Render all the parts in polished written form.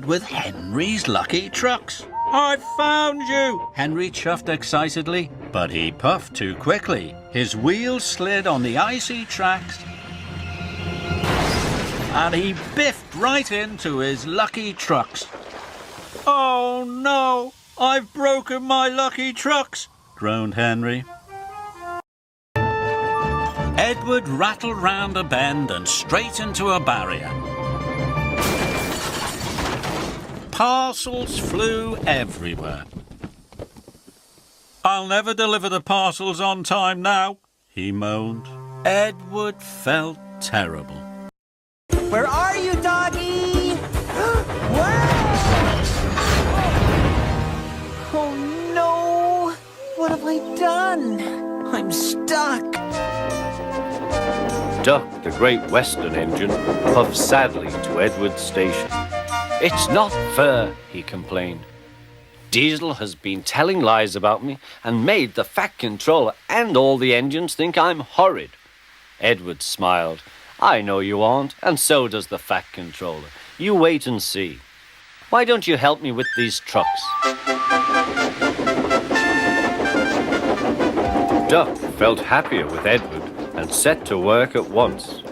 Edward with Henry's lucky trucks. "I found you!" Henry chuffed excitedly, but he puffed too quickly. His wheels slid on the icy tracks, and he biffed right into his lucky trucks. "Oh no, I've broken my lucky trucks," groaned Henry. Edward rattled round a bend and straight into a barrier. Parcels flew everywhere. "I'll never deliver the parcels on time now," he moaned. Edward felt terrible. Where are you, doggy? Whoa! Oh no! What have I done? I'm stuck. Duck, the Great Western engine, puffed sadly to Edward's station. "It's not fair," he complained. "Diesel has been telling lies about me and made the Fat Controller and all the engines think I'm horrid." Edward smiled. "I know you aren't, and so does the Fat Controller. You wait and see. Why don't you help me with these trucks?" Duck felt happier with Edward and set to work at once.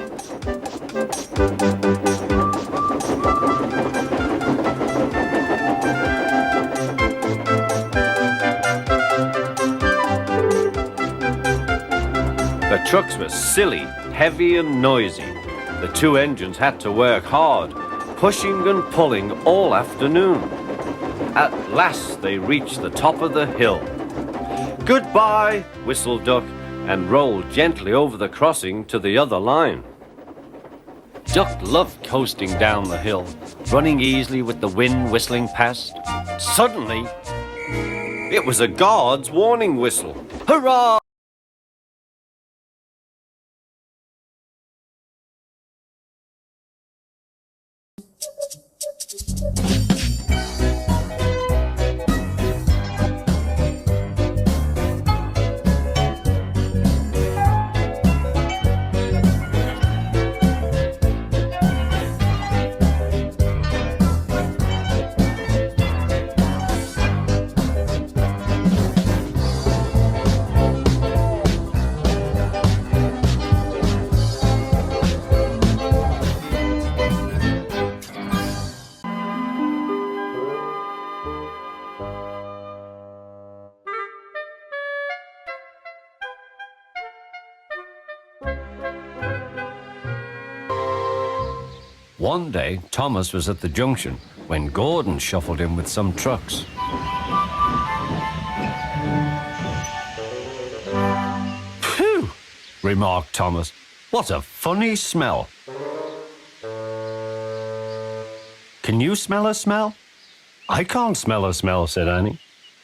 The trucks were silly, heavy and noisy. The two engines had to work hard, pushing and pulling all afternoon. At last they reached the top of the hill. "Goodbye," whistled Duck, and rolled gently over the crossing to the other line. Duck loved coasting down the hill, running easily with the wind whistling past. Suddenly, it was a guard's warning whistle. "Hurrah!" One day, Thomas was at the junction when Gordon shuffled in with some trucks. "Phew," remarked Thomas. "What a funny smell." "Can you smell a smell?" "I can't smell a smell," said Annie.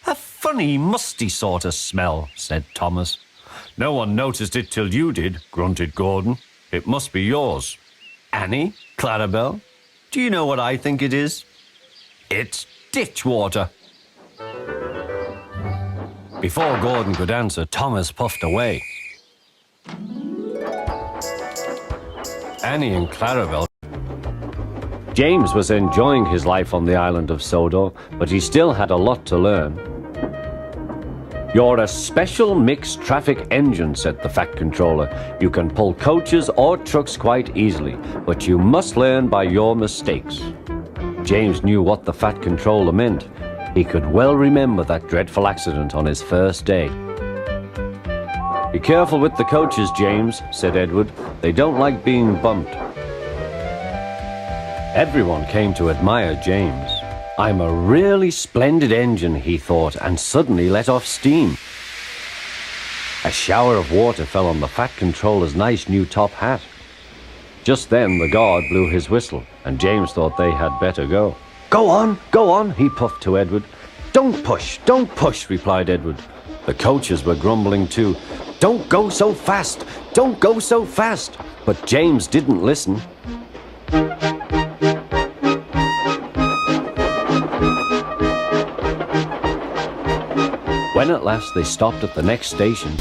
"A funny, musty sort of smell," said Thomas. "No one noticed it till you did," grunted Gordon. "It must be yours." "Annie, Clarabelle, do you know what I think it is? It's ditch water." Before Gordon could answer, Thomas puffed away. Annie and Clarabelle. James was enjoying his life on the island of Sodor, but he still had a lot to learn. "You're a special mixed traffic engine," said the Fat Controller. "You can pull coaches or trucks quite easily, but you must learn by your mistakes." James knew what the Fat Controller meant. He could well remember that dreadful accident on his first day. "Be careful with the coaches, James," said Edward. "They don't like being bumped." Everyone came to admire James. "I'm a really splendid engine," he thought, and suddenly let off steam. A shower of water fell on the Fat Controller's nice new top hat. Just then the guard blew his whistle, and James thought they had better go. Go on," he puffed to Edward. Don't push," replied Edward. The coaches were grumbling too. Don't go so fast! But James didn't listen. When at last they stopped at the next station,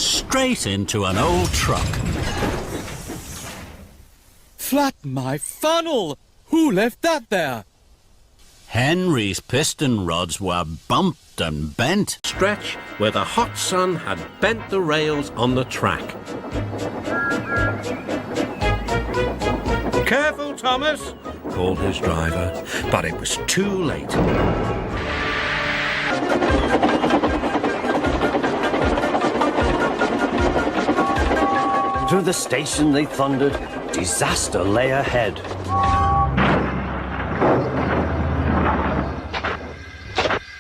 straight into an old truck. Flat my funnel! Who left that there? Henry's piston rods were bumped and bent. Stretch where the hot sun had bent the rails on the track. "Careful, Thomas," called his driver, but it was too late. Through the station they thundered. Disaster lay ahead.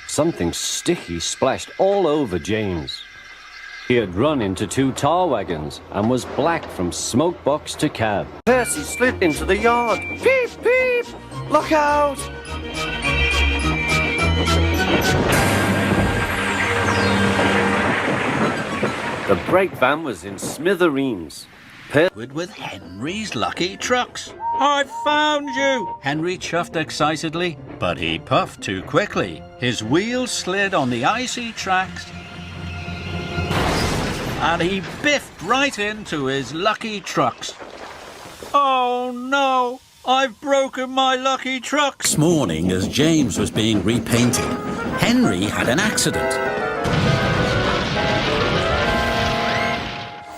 Something sticky splashed all over James. He had run into two tar wagons and was black from smoke box to cab. Percy slid into the yard. Peep, peep! Look out! The brake van was in smithereens. With Henry's lucky trucks. I found you! Henry chuffed excitedly, but he puffed too quickly. His wheels slid on the icy tracks, and he biffed right into his lucky trucks. Oh no! I've broken my lucky trucks! This morning, as James was being repainted, Henry had an accident.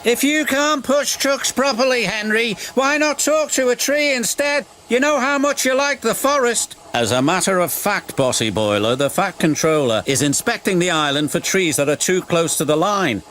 If you can't push trucks properly, Henry, why not talk to a tree instead? You know how much you like the forest. As a matter of fact, Bossy Boiler, the Fat Controller is inspecting the island for trees that are too close to the line.